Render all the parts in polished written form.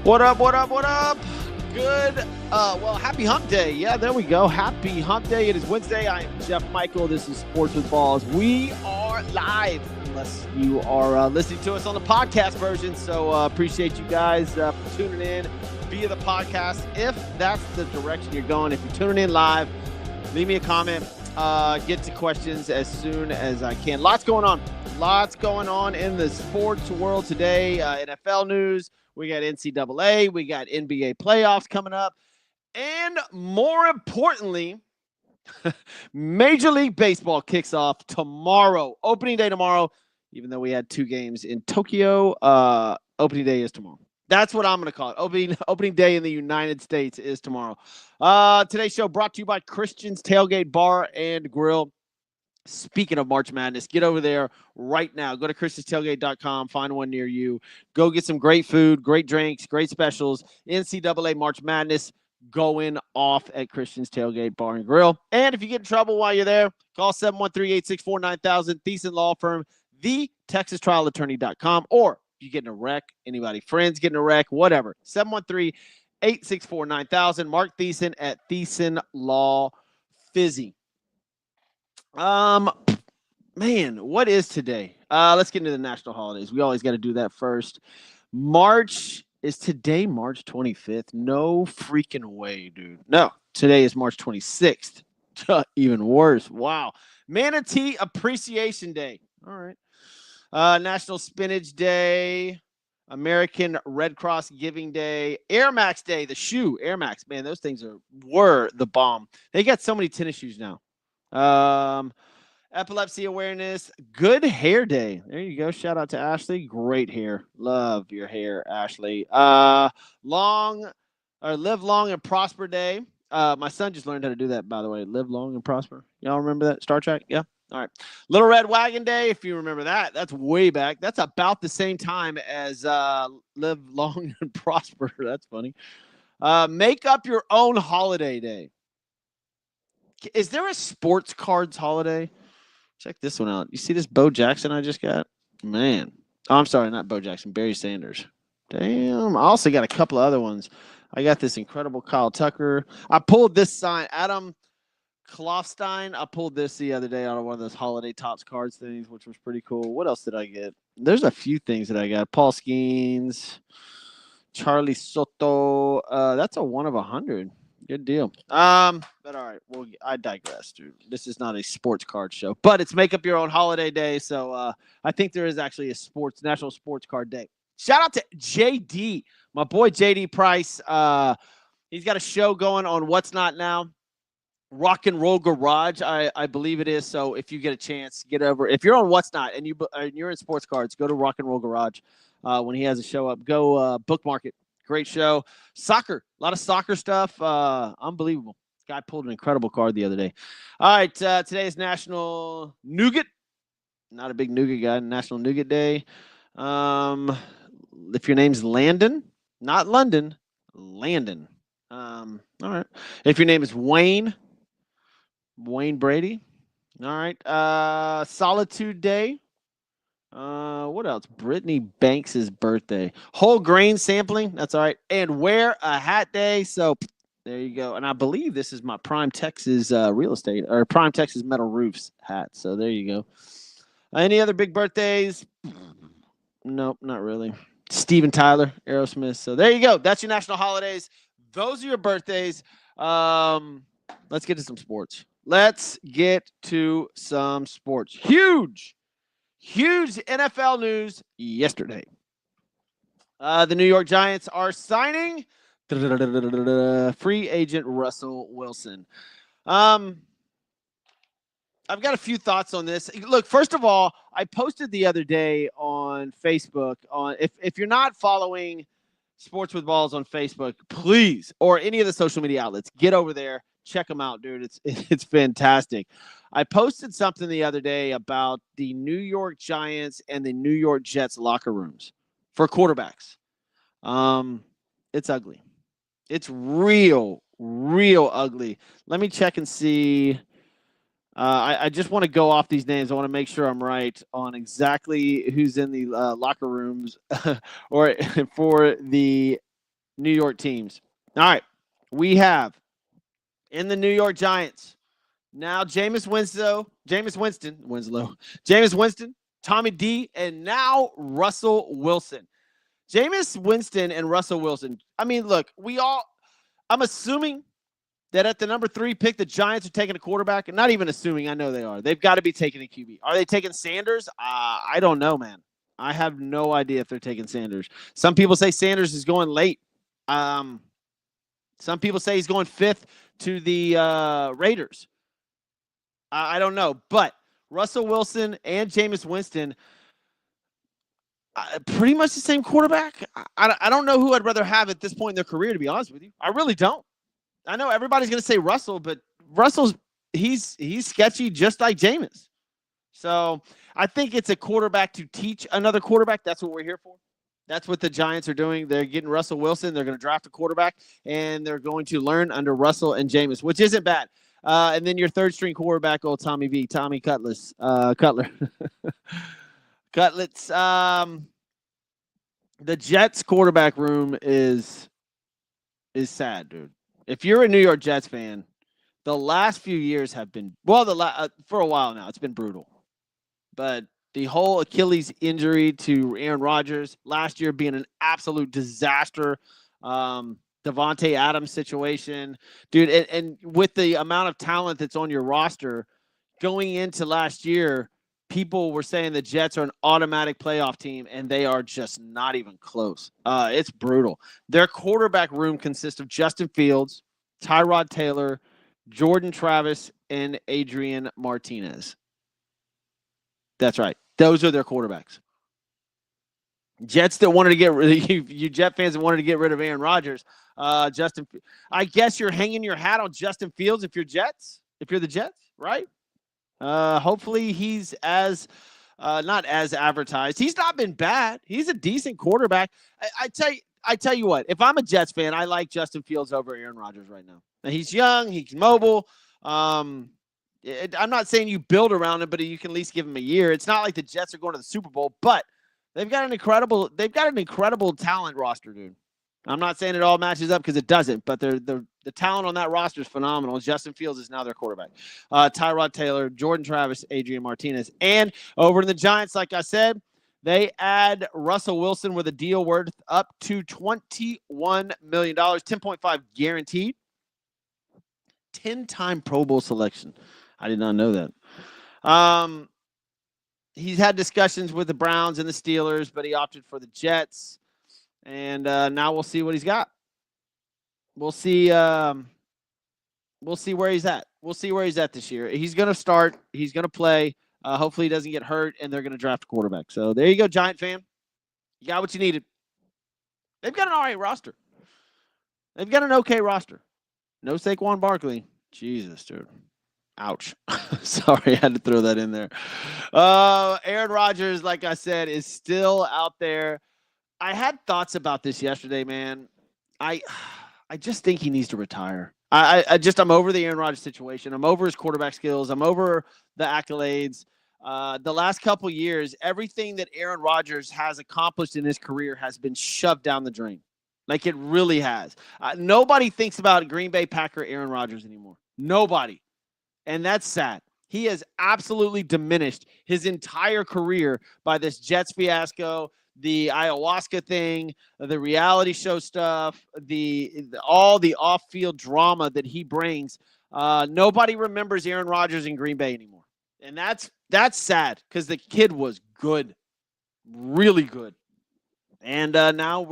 What up, what up, what up? Good, happy hump day. Yeah, there we go. Happy hump day. It is Wednesday. I am Jeff Michael. This is Sports with Balls. We are live, unless you are listening to us on the podcast version. So appreciate you guys for tuning in via the podcast. If that's the direction you're going, if you're tuning in live, leave me a comment. Get to questions as soon as I can. Lots going on in the sports world today. NFL news. We got NCAA. We got NBA playoffs coming up. And more importantly, Major League Baseball kicks off tomorrow. Opening day tomorrow. Even though we had 2 games in Tokyo, opening day is tomorrow. That's what I'm going to call it. Opening day in the United States is tomorrow. Today's show brought to you by Christian's Tailgate Bar and Grill. Speaking of March Madness, get over there right now. Go to christianstailgate.com, find one near you. Go get some great food, great drinks, great specials. NCAA March Madness going off at Christian's Tailgate Bar and Grill. And if you get in trouble while you're there, call 713-864-9000, Thiessen Law Firm, thetexastrialattorney.com, or if you get in a wreck, anybody, friends get in a wreck, whatever, 713-864-9000, Mark Thiessen at Thiessen Law Fizzy. Man, what is today? Let's get into the national holidays. We always got to do that first. Is today March 25th? No freaking way, dude. No, today is March 26th. Even worse. Wow. Manatee Appreciation Day. All right. National Spinach Day. American Red Cross Giving Day. Air Max Day, the shoe. Air Max, man, those things were the bomb. They got so many tennis shoes now. Epilepsy Awareness, Good Hair Day. There you go. Shout out to Ashley. Great hair. Love your hair, Ashley. Live Long and Prosper Day. My son just learned how to do that, by the way. Live long and prosper. Y'all remember that? Star Trek? Yeah. All right. Little Red Wagon Day, if you remember that. That's way back. That's about the same time as Live Long and Prosper. That's funny. Make Up Your Own Holiday Day. Is there a sports cards holiday? Check this one out. You see this Bo Jackson I just got? Man. Oh, I'm sorry, not Bo Jackson. Barry Sanders. Damn. I also got a couple of other ones. I got this incredible Kyle Tucker. I pulled this sign. Adam Klofstein. I pulled this the other day out of one of those holiday Topps cards things, which was pretty cool. What else did I get? There's a few things that I got. Paul Skeens. Charlie Soto. That's a 1 of 100. Good deal. But all right. Well, I digress, dude. This is not a sports card show, but it's Make Up Your Own Holiday Day. So I think there is actually a national sports card day. Shout out to JD, my boy JD Price. He's got a show going on What's Not Now. Rock and Roll Garage, I believe it is. So if you get a chance, get over. If you're on What's Not and you're in sports cards, go to Rock and Roll Garage when he has a show up. Go bookmark it. Great show. Soccer. A lot of soccer stuff. Unbelievable. This guy pulled an incredible card the other day. All right. Today is National Nougat. Not a big nougat guy. National Nougat Day. If your name's Landon, not London, Landon. All right. If your name is Wayne Brady. All right. Solitude Day. What else? Brittany Banks' birthday. Whole grain sampling. That's all right. And Wear a Hat Day. So there you go. And I believe this is my Prime Texas real estate or Prime Texas Metal Roofs hat. So there you go. Any other big birthdays? Nope, not really. Steven Tyler, Aerosmith. So there you go. That's your national holidays. Those are your birthdays. Let's get to some sports. Huge NFL news yesterday. The New York Giants are signing free agent Russell Wilson. I've got a few thoughts on this. Look, first of all, I posted the other day on Facebook if you're not following Sports with Balls on Facebook, please, or any of the social media outlets, get over there, check them out, dude. It's fantastic. I posted something the other day about the New York Giants and the New York Jets locker rooms for quarterbacks. It's ugly. It's real ugly. Let me check and see. I just want to go off these names. I want to make sure I'm right on exactly who's in the locker rooms or for the New York teams. All right. We have in the New York Giants now Jameis Winston, Tommy D, and now Russell Wilson. Jameis Winston and Russell Wilson. I mean, look, I'm assuming that at the number 3 pick, the Giants are taking a quarterback. And not even assuming, I know they are. They've got to be taking a QB. Are they taking Sanders? I don't know, man. I have no idea if they're taking Sanders. Some people say Sanders is going late. Some people say he's going 5th to the Raiders. I don't know. But Russell Wilson and Jameis Winston, pretty much the same quarterback. I don't know who I'd rather have at this point in their career, to be honest with you. I really don't. I know everybody's going to say Russell, but he's sketchy just like Jameis. So I think it's a quarterback to teach another quarterback. That's what we're here for. That's what the Giants are doing. They're getting Russell Wilson. They're going to draft a quarterback, and they're going to learn under Russell and Jameis, which isn't bad. And then your third-string quarterback, old Tommy Cutler. Cutlets. The Jets quarterback room is sad, dude. If you're a New York Jets fan, the last few years have been, for a while now, it's been brutal. But the whole Achilles injury to Aaron Rodgers last year being an absolute disaster. Devontae Adams situation, dude, and with the amount of talent that's on your roster going into last year, people were saying the Jets are an automatic playoff team, and they are just not even close. It's brutal. Their quarterback room consists of Justin Fields, Tyrod Taylor, Jordan Travis, and Adrian Martinez. That's right. Those are their quarterbacks. Jets that wanted to get rid of you Jet fans that wanted to get rid of Aaron Rodgers. I guess you're hanging your hat on Justin Fields if you're the Jets, right? Hopefully he's not as advertised. He's not been bad. He's a decent quarterback. I tell you what, if I'm a Jets fan, I like Justin Fields over Aaron Rodgers right now. He's young, he's mobile. I'm not saying you build around him, but you can at least give him a year. It's not like the Jets are going to the Super Bowl, but they've got an incredible talent roster, dude. I'm not saying it all matches up because it doesn't, but the talent on that roster is phenomenal. Justin Fields is now their quarterback. Tyrod Taylor, Jordan Travis, Adrian Martinez. And over to the Giants, like I said, they add Russell Wilson with a deal worth up to $21 million, 10.5 guaranteed. 10-time Pro Bowl selection. I did not know that. He's had discussions with the Browns and the Steelers, but he opted for the Jets. And now we'll see what he's got. We'll see where he's at. We'll see where he's at this year. He's going to start. He's going to play. Hopefully he doesn't get hurt, and they're going to draft a quarterback. So there you go, Giant fan. You got what you needed. They've got an all right roster. They've got an okay roster. No Saquon Barkley. Jesus, dude. Ouch. Sorry, I had to throw that in there. Aaron Rodgers, like I said, is still out there. I had thoughts about this yesterday, man. I just think he needs to retire. I'm over the Aaron Rodgers situation. I'm over his quarterback skills. I'm over the accolades. The last couple years, everything that Aaron Rodgers has accomplished in his career has been shoved down the drain. Like it really has. Nobody thinks about Green Bay Packer Aaron Rodgers anymore. Nobody. And that's sad. He has absolutely diminished his entire career by this Jets fiasco, the ayahuasca thing, the reality show stuff, all the off-field drama that he brings. Nobody remembers Aaron Rodgers in Green Bay anymore. And that's sad because the kid was good, really good. And now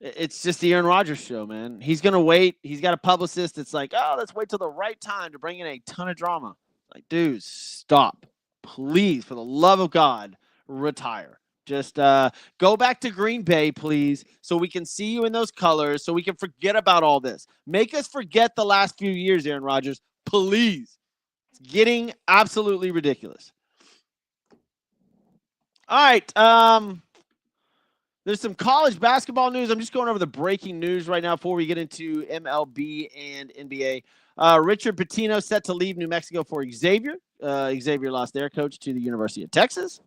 it's just the Aaron Rodgers show, man. He's going to wait. He's got a publicist that's like, oh, let's wait till the right time to bring in a ton of drama. Like, dude, stop. Please, for the love of God, retire. Just go back to Green Bay, please, so we can see you in those colors, so we can forget about all this. Make us forget the last few years, Aaron Rodgers. Please. It's getting absolutely ridiculous. All right. There's some college basketball news. I'm just going over the breaking news right now before we get into MLB and NBA. Richard Pitino set to leave New Mexico for Xavier. Xavier lost their coach to the University of Texas.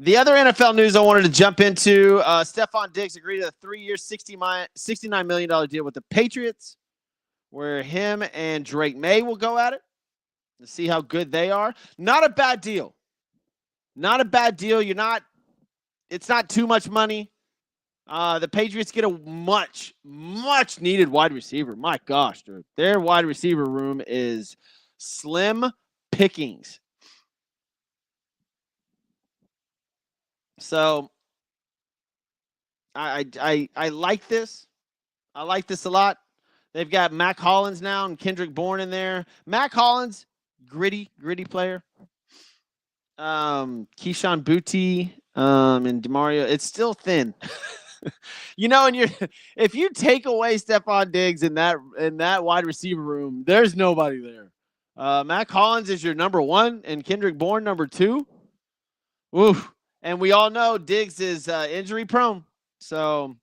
The other NFL news I wanted to jump into, Stephon Diggs agreed to a 3-year, $69 million deal with the Patriots, where him and Drake May will go at it to see how good they are. Not a bad deal. Not a bad deal. It's not too much money. The Patriots get a much, much needed wide receiver. My gosh, dude. Their wide receiver room is slim pickings. So I like this. I like this a lot. They've got Mac Hollins now and Kendrick Bourne in there. Mac Hollins, gritty player. Keyshawn Booty, and DeMario. It's still thin. And if you take away Stephon Diggs in that wide receiver room, there's nobody there. Mac Hollins is your number 1 and Kendrick Bourne number 2. Oof. And we all know Diggs is injury prone. So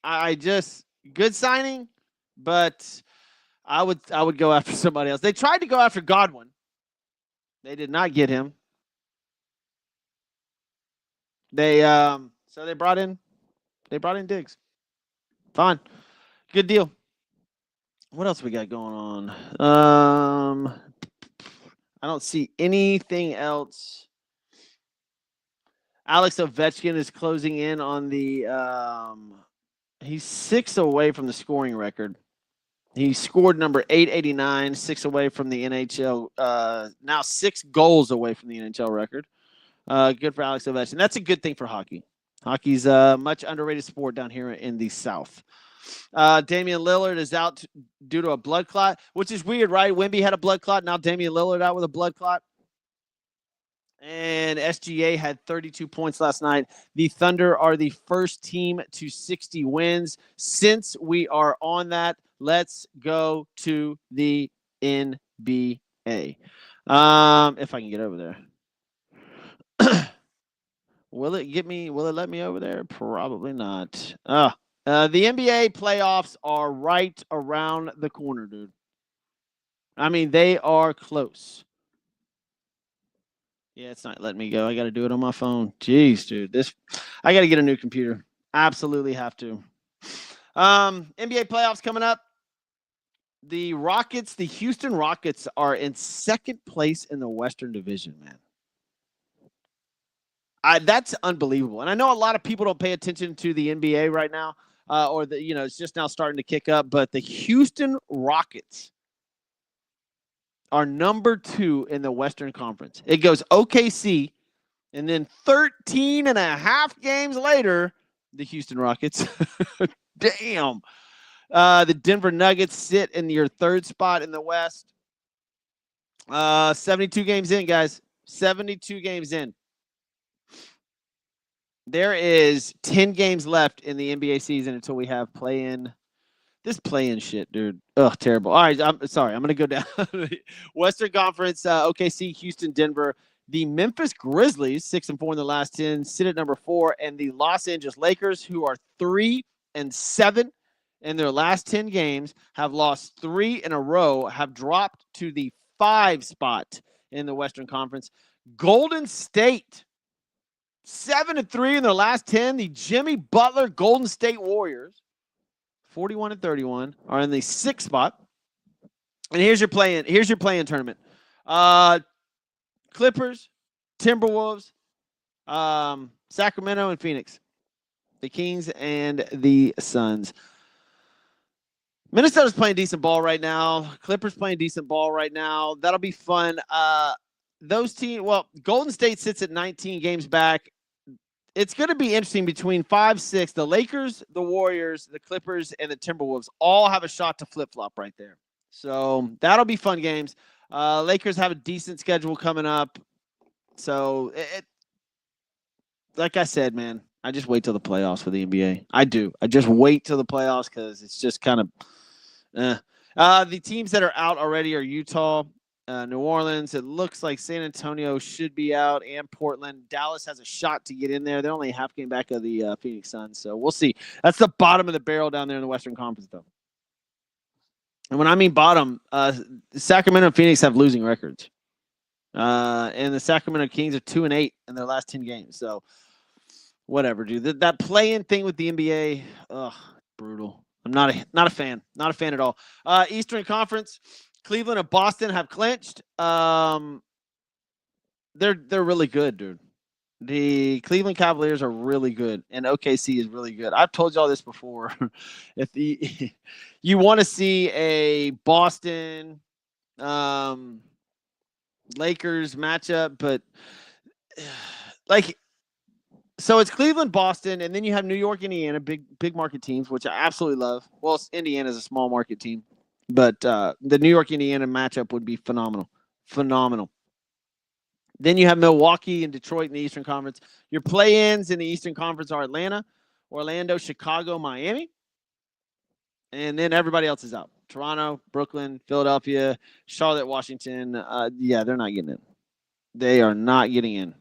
I just good signing, but I would go after somebody else. They tried to go after Godwin. They did not get him. So they brought in Diggs. Fine. Good deal. What else we got going on? I don't see anything else. Alex Ovechkin is closing in on the he's 6 away from the scoring record. He scored number 889, 6 away from the NHL. Now 6 goals away from the NHL record. Good for Alex Ovechkin. That's a good thing for hockey. Hockey's a much underrated sport down here in the South. Damian Lillard is out due to a blood clot, which is weird, right? Wemby had a blood clot. Now Damian Lillard out with a blood clot. And SGA had 32 points last night. The Thunder are the first team to 60 wins. Since we are on that, let's go to the NBA. If I can get over there. Will it let me over there? Probably not. The NBA playoffs are right around the corner, dude. I mean, they are close. Yeah, it's not letting me go. I got to do it on my phone. Jeez, dude. I got to get a new computer. Absolutely have to. NBA playoffs coming up. The Houston Rockets are in second place in the Western Division, man. That's unbelievable. And I know a lot of people don't pay attention to the NBA right now, it's just now starting to kick up. But the Houston Rockets are number 2 in the Western Conference. It goes OKC, and then 13 and a half games later, the Houston Rockets. Damn. The Denver Nuggets sit in your 3rd spot in the West. 72 games in, guys. 72 games in. There is 10 games left in the NBA season until we have play-in. This play-in shit, dude. Ugh, terrible. All right, I'm sorry. I'm going to go down. Western Conference, OKC, Houston, Denver. The Memphis Grizzlies, 6-4 in the last 10, sit at number 4. And the Los Angeles Lakers, who are 3-7 in their last 10 games, have lost 3 in a row, have dropped to the 5 spot in the Western Conference. Golden State, 7-3 in their last 10. The Jimmy Butler Golden State Warriors, 41-31, are in the 6th spot. And here's your play-in tournament. Clippers, Timberwolves, Sacramento, and Phoenix. The Kings and the Suns. Minnesota's playing decent ball right now. Clippers playing decent ball right now. That'll be fun. Those teams, Golden State sits at 19 games back. It's going to be interesting between 5-6. The Lakers, the Warriors, the Clippers, and the Timberwolves all have a shot to flip-flop right there. So that'll be fun games. Lakers have a decent schedule coming up. So, like I said, man, I just wait till the playoffs for the NBA. I do. I just wait till the playoffs because it's just kind of the teams that are out already are Utah, New Orleans. It looks like San Antonio should be out, and Portland. Dallas has a shot to get in there. They're only a half game back of the Phoenix Suns, so we'll see. That's the bottom of the barrel down there in the Western Conference, though. And when I mean bottom, Sacramento and Phoenix have losing records. And the Sacramento Kings are 2-8 in their last 10 games. So whatever, dude. That play-in thing with the NBA, brutal. I'm not a fan. Not a fan at all. Eastern Conference, Cleveland and Boston have clinched. They're really good, dude. The Cleveland Cavaliers are really good, and OKC is really good. I've told y'all this before. If you want to see a Boston Lakers matchup, but so it's Cleveland, Boston, and then you have New York, Indiana, big market teams, which I absolutely love. Well, Indiana's a small market team, but the New York, Indiana matchup would be phenomenal. Phenomenal. Then you have Milwaukee and Detroit in the Eastern Conference. Your play-ins in the Eastern Conference are Atlanta, Orlando, Chicago, Miami. And then everybody else is out. Toronto, Brooklyn, Philadelphia, Charlotte, Washington. They're not getting in. They are not getting in.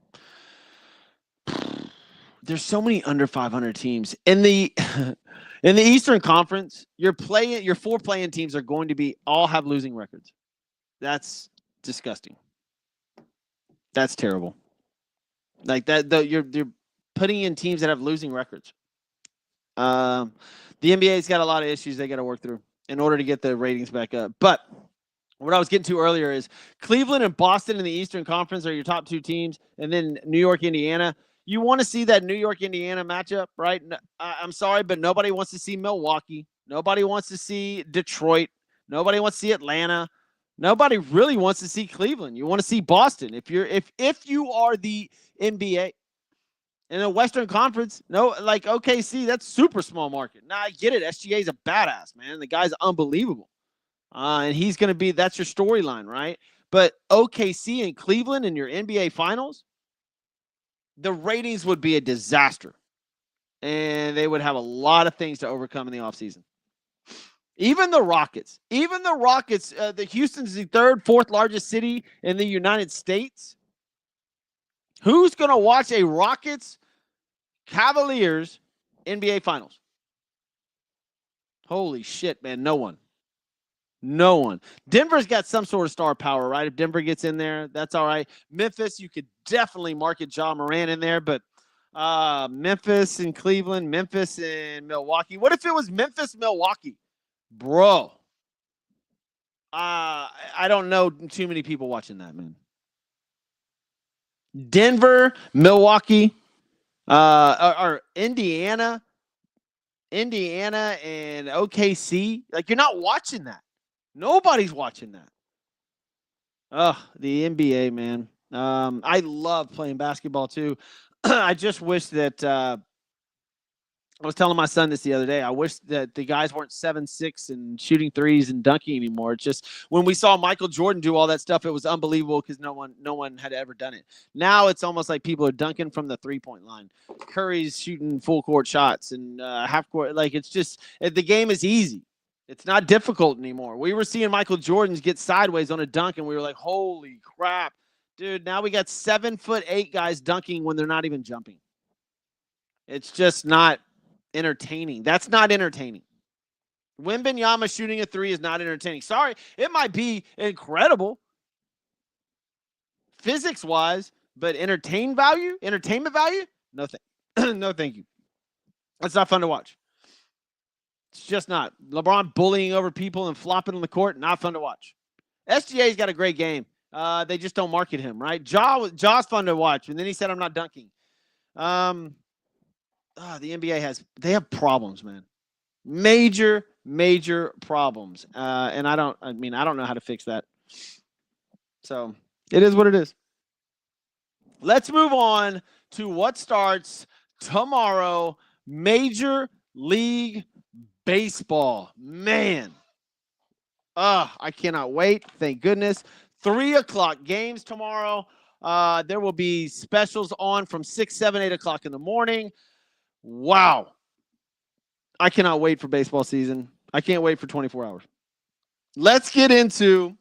There's so many under 500 teams. In the Eastern Conference, your 4 play-in teams are going to all have losing records. That's disgusting. That's terrible. Like that, though, you're putting in teams that have losing records. The NBA's got a lot of issues they got to work through in order to get the ratings back up. But what I was getting to earlier is Cleveland and Boston in the Eastern Conference are your top 2 teams, and then New York, Indiana. You want to see that New York, Indiana matchup, right? I'm sorry, but nobody wants to see Milwaukee. Nobody wants to see Detroit. Nobody wants to see Atlanta. Nobody really wants to see Cleveland. You want to see Boston. If you are the NBA in the Western Conference, OKC, that's super small market. Now I get it. SGA's a badass, man. The guy's unbelievable. And he's going to be, that's your storyline, right? But OKC and Cleveland in your NBA finals, the ratings would be a disaster. And they would have a lot of things to overcome in the offseason. Even the Rockets, the Houston's the 3rd, 4th largest city in the United States. Who's going to watch a Rockets Cavaliers NBA Finals? Holy shit, man. No one. Denver's got some sort of star power, right? If Denver gets in there, that's all right. Memphis, you could definitely market Ja Morant in there, but Memphis and Cleveland, Memphis and Milwaukee. What if it was Memphis, Milwaukee? Bro, I don't know too many people watching that, man. Denver, Milwaukee, or Indiana and OKC. Like, you're not watching that. Nobody's watching that. The NBA, man. I love playing basketball too. I just wish that I was telling my son this the other day. I wish that the guys weren't 7'6" and shooting threes and dunking anymore. It's just when we saw Michael Jordan do all that stuff, it was unbelievable because no one had ever done it. Now it's almost like people are dunking from the 3-point line. Curry's shooting full court shots and half court. Like, it's just, the game is easy. It's not difficult anymore. We were seeing Michael Jordan's get sideways on a dunk, and we were like, holy crap. Dude, now we got 7'8" guys dunking when they're not even jumping. It's just not entertaining. That's not entertaining. Wembanyama shooting a 3 is not entertaining. Sorry, it might be incredible physics-wise, but entertainment value? No, no, thank you. That's not fun to watch. It's just not. LeBron bullying over people and flopping on the court, not fun to watch. SGA's got a great game. They just don't market him, right? Ja's fun to watch, and then he said, I'm not dunking. The NBA they have problems, man. Major problems. And I don't know how to fix that. So it is what it is. Let's move on to what starts tomorrow. Major League Baseball. Man. I cannot wait. Thank goodness. 3:00 games tomorrow. There will be specials on from 6, 7, 8 o'clock in the morning. Wow. I cannot wait for baseball season. I can't wait for 24 hours. Let's get into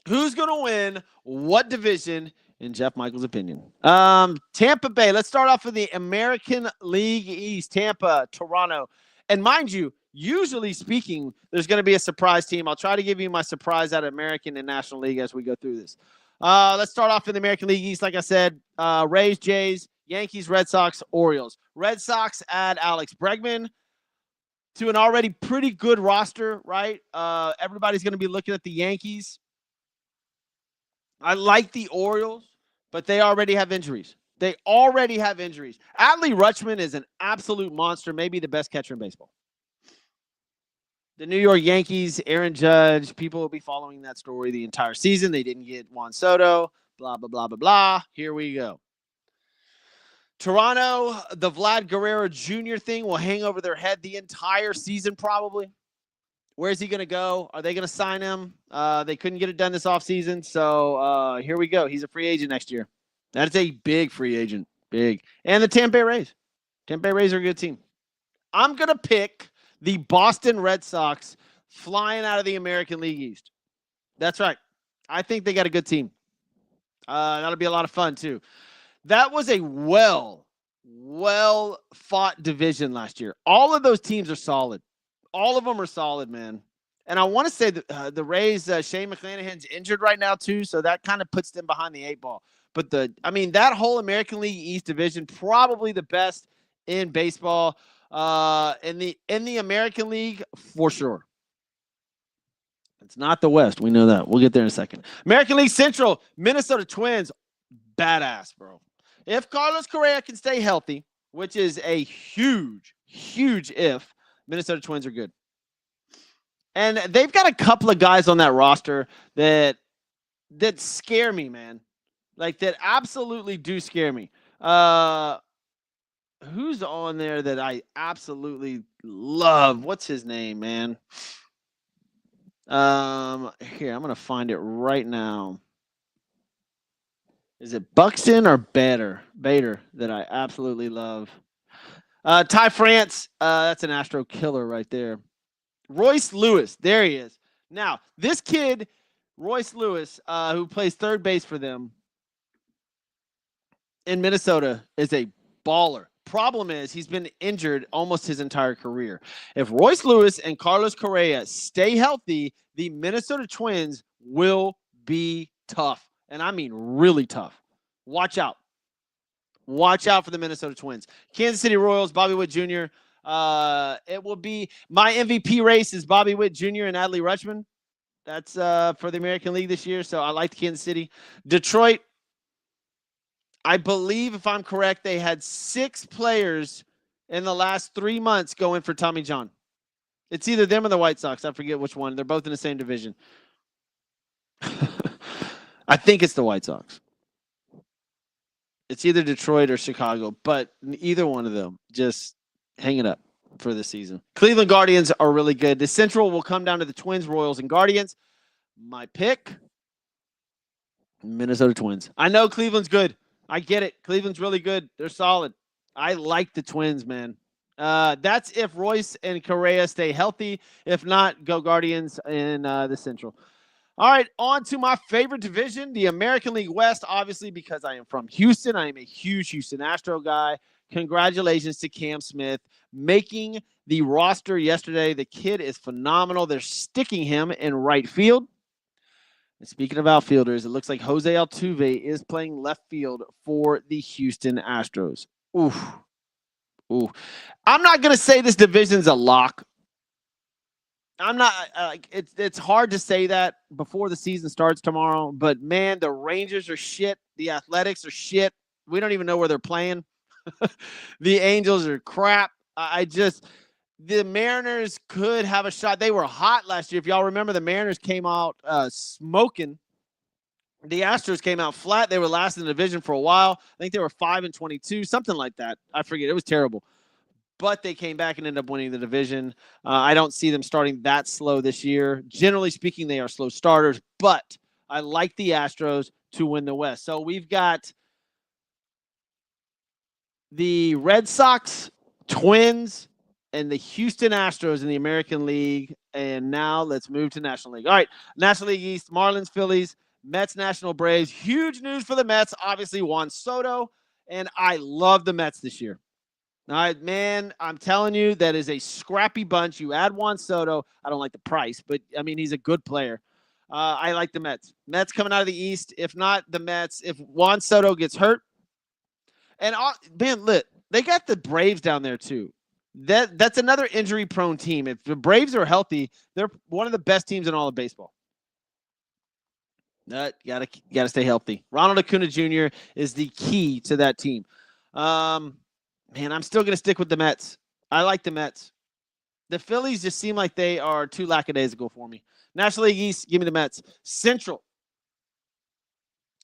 who's going to win what division in Jeff Michael's opinion. Tampa Bay. Let's start off with the American League East. Tampa, Toronto. And mind you, usually speaking, there's going to be a surprise team. I'll try to give you my surprise out of American and National League as we go through this. Let's start off in the American League East. Like I said, Rays, Jays, Yankees, Red Sox, Orioles. Red Sox add Alex Bregman to an already pretty good roster, right? Everybody's going to be looking at the Yankees. I like the Orioles, but they already have injuries. Adley Rutschman is an absolute monster, maybe the best catcher in baseball. The New York Yankees, Aaron Judge, people will be following that story the entire season. They didn't get Juan Soto, blah, blah, blah, blah, blah. Here we go. Toronto, the Vlad Guerrero Jr. thing will hang over their head the entire season probably. Where's he going to go? Are they going to sign him? They couldn't get it done this offseason, so here we go. He's a free agent next year. That's a big free agent. Big. And the Tampa Bay Rays. Tampa Bay Rays are a good team. I'm going to pick the Boston Red Sox flying out of the American League East. That's right. I think they got a good team. That'll be a lot of fun, too. That was a well-fought division last year. All of those teams are solid. All of them are solid, man. And I want to say that the Rays, Shane McClanahan's injured right now, too, so that kind of puts them behind the 8 ball. But that whole American League East division, probably the best in baseball. In the American League, for sure. It's not the West. We know that. We'll get there in a second. American League Central, Minnesota Twins, badass, bro. If Carlos Correa can stay healthy, which is a huge, huge if, Minnesota Twins are good. And they've got a couple of guys on that roster that scare me, man. Like, that absolutely do scare me. Who's on there that I absolutely love? What's his name, man? Here, I'm going to find it right now. Is it Buxton or Bader that I absolutely love? Ty France, that's an Astro killer right there. Royce Lewis, there he is. Now, this kid, Royce Lewis, who plays third base for them in Minnesota, is a baller. Problem is, he's been injured almost his entire career. If Royce Lewis and Carlos Correa stay healthy, the Minnesota Twins will be tough. And I mean really tough. Watch out. Watch out for the Minnesota Twins. Kansas City Royals, Bobby Witt Jr. It will be my MVP race is Bobby Witt Jr. and Adley Rutschman. That's for the American League this year. So I like Kansas City. Detroit, I believe, if I'm correct, they had 6 players in the last 3 months going for Tommy John. It's either them or the White Sox. I forget which one. They're both in the same division. I think it's the White Sox. It's either Detroit or Chicago, but either one of them, just hang it up for this season. Cleveland Guardians are really good. The Central will come down to the Twins, Royals, and Guardians. My pick, Minnesota Twins. I know Cleveland's good. I get it. Cleveland's really good. They're solid. I like the Twins, man. That's if Royce and Correa stay healthy. If not, go Guardians in the Central. All right, on to my favorite division, the American League West, obviously because I am from Houston. I am a huge Houston Astro guy. Congratulations to Cam Smith making the roster yesterday. The kid is phenomenal. They're sticking him in right field. And speaking of outfielders, it looks like Jose Altuve is playing left field for the Houston Astros. Ooh. I'm not going to say this division's a lock. I'm not. It's hard to say that before the season starts tomorrow. But man, the Rangers are shit. The Athletics are shit. We don't even know where they're playing. The Angels are crap. The Mariners could have a shot. They were hot last year. If y'all remember, the Mariners came out smoking. The Astros came out flat. They were last in the division for a while. I think they were 5-22, something like that. I forget. It was terrible. But they came back and ended up winning the division. I don't see them starting that slow this year. Generally speaking, they are slow starters, but I like the Astros to win the West. So we've got the Red Sox, Twins, and the Houston Astros in the American League. And now let's move to National League. All right, National League East, Marlins, Phillies, Mets, National Braves. Huge news for the Mets, obviously Juan Soto, and I love the Mets this year. All right, man, I'm telling you, that is a scrappy bunch. You add Juan Soto. I don't like the price, but, I mean, he's a good player. I like the Mets. Mets coming out of the East. If not the Mets, if Juan Soto gets hurt, and man, lit. They got the Braves down there too. That's another injury-prone team. If the Braves are healthy, they're one of the best teams in all of baseball. Gotta stay healthy. Ronald Acuna Jr. is the key to that team. Man, I'm still gonna stick with the Mets. I like the Mets. The Phillies just seem like they are too lackadaisical for me. National League East, give me the Mets. Central,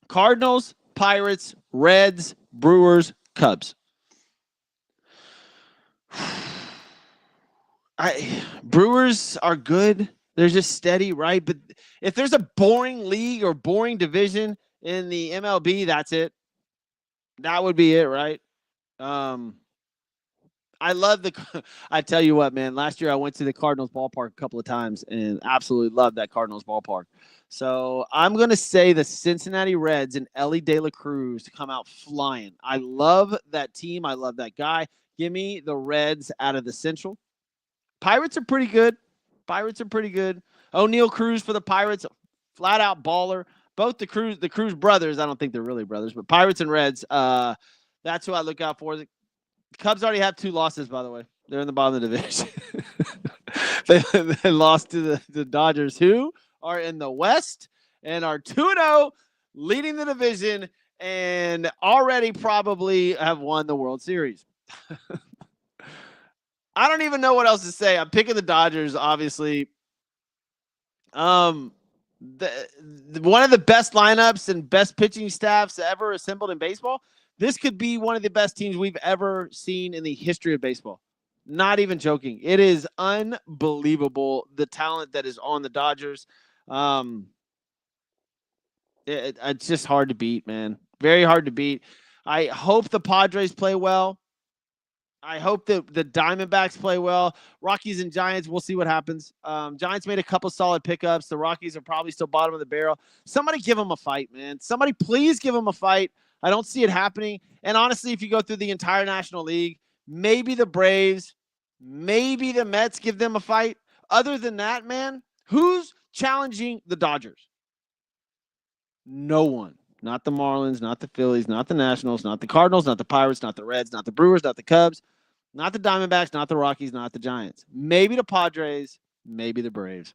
Cardinals, Pirates, Reds, Brewers, Cubs. Brewers are good. They're just steady, right? But if there's a boring league or boring division in the MLB, that's it. That would be it, right? I love I tell you what, man, last year I went to the Cardinals ballpark a couple of times and absolutely loved that Cardinals ballpark. So I'm going to say the Cincinnati Reds and Ellie De La Cruz to come out flying. I love that team. I love that guy. Give me the Reds out of the Central. Pirates are pretty good. O'Neal Cruz for the Pirates, flat out baller. Both the Cruz brothers. I don't think they're really brothers, but Pirates and Reds. That's who I look out for. The Cubs already have 2 losses, by the way. They're in the bottom of the division. they lost to the Dodgers, who are in the West and are 2-0, leading the division, and already probably have won the World Series. I don't even know what else to say. I'm picking the Dodgers, obviously. One of the best lineups and best pitching staffs ever assembled in baseball. This could be one of the best teams we've ever seen in the history of baseball. Not even joking. It is unbelievable, the talent that is on the Dodgers. It's just hard to beat, man. Very hard to beat. I hope the Padres play well. I hope that the Diamondbacks play well. Rockies and Giants, we'll see what happens. Giants made a couple solid pickups. The Rockies are probably still bottom of the barrel. Somebody give them a fight, man. Somebody please give them a fight. I don't see it happening. And honestly, if you go through the entire National League, maybe the Braves, maybe the Mets give them a fight. Other than that, man, who's challenging the Dodgers? No one. Not the Marlins, not the Phillies, not the Nationals, not the Cardinals, not the Pirates, not the Reds, not the Brewers, not the Cubs, not the Diamondbacks, not the Rockies, not the Giants. Maybe the Padres, maybe the Braves.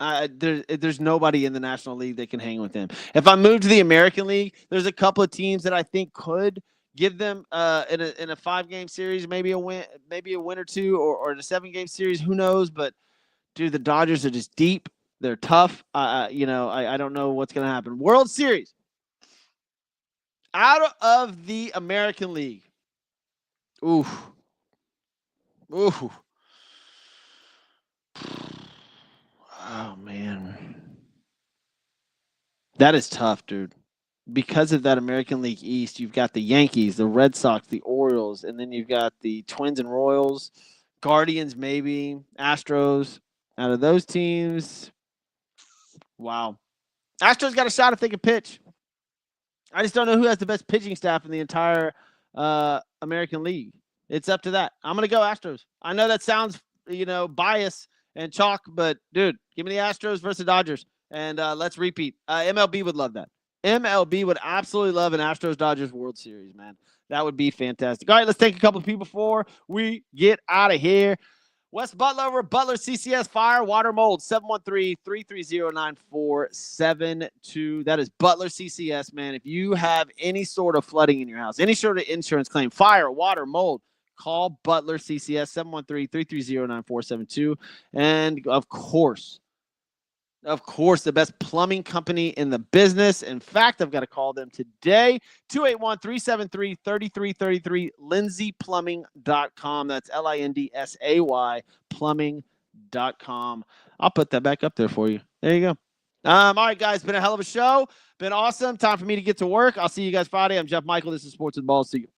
There's nobody in the National League that can hang with them. If I move to the American League, there's a couple of teams that I think could give them in a 5-game series, maybe a win or two, or in a 7-game series. Who knows? But dude, the Dodgers are just deep. They're tough. I don't know what's going to happen. World Series. Out of the American League. Ooh. Oh, man. That is tough, dude. Because of that American League East, you've got the Yankees, the Red Sox, the Orioles, and then you've got the Twins and Royals, Guardians maybe, Astros. Out of those teams, wow. Astros got a shot if they can pitch. I just don't know who has the best pitching staff in the entire American League. It's up to that. I'm going to go Astros. I know that sounds, bias and chalk, but, dude, give me the Astros versus the Dodgers, and let's repeat. MLB would love that. MLB would absolutely love an Astros-Dodgers World Series, man. That would be fantastic. All right, let's take a couple of people before we get out of here. West Butler over Butler CCS Fire, Water, Mold, 713-330-9472. That is Butler CCS, man. If you have any sort of flooding in your house, any sort of insurance claim, fire, water, mold, call Butler CCS, 713-330-9472. And, of course, the best plumbing company in the business. In fact, I've got to call them today. 281-373-3333, lindsayplumbing.com. That's LINDSAY plumbing.com. I'll put that back up there for you. There you go. All right, guys. Been a hell of a show. Been awesome. Time for me to get to work. I'll see you guys Friday. I'm Jeff Michael. This is Sports with Balls. See you.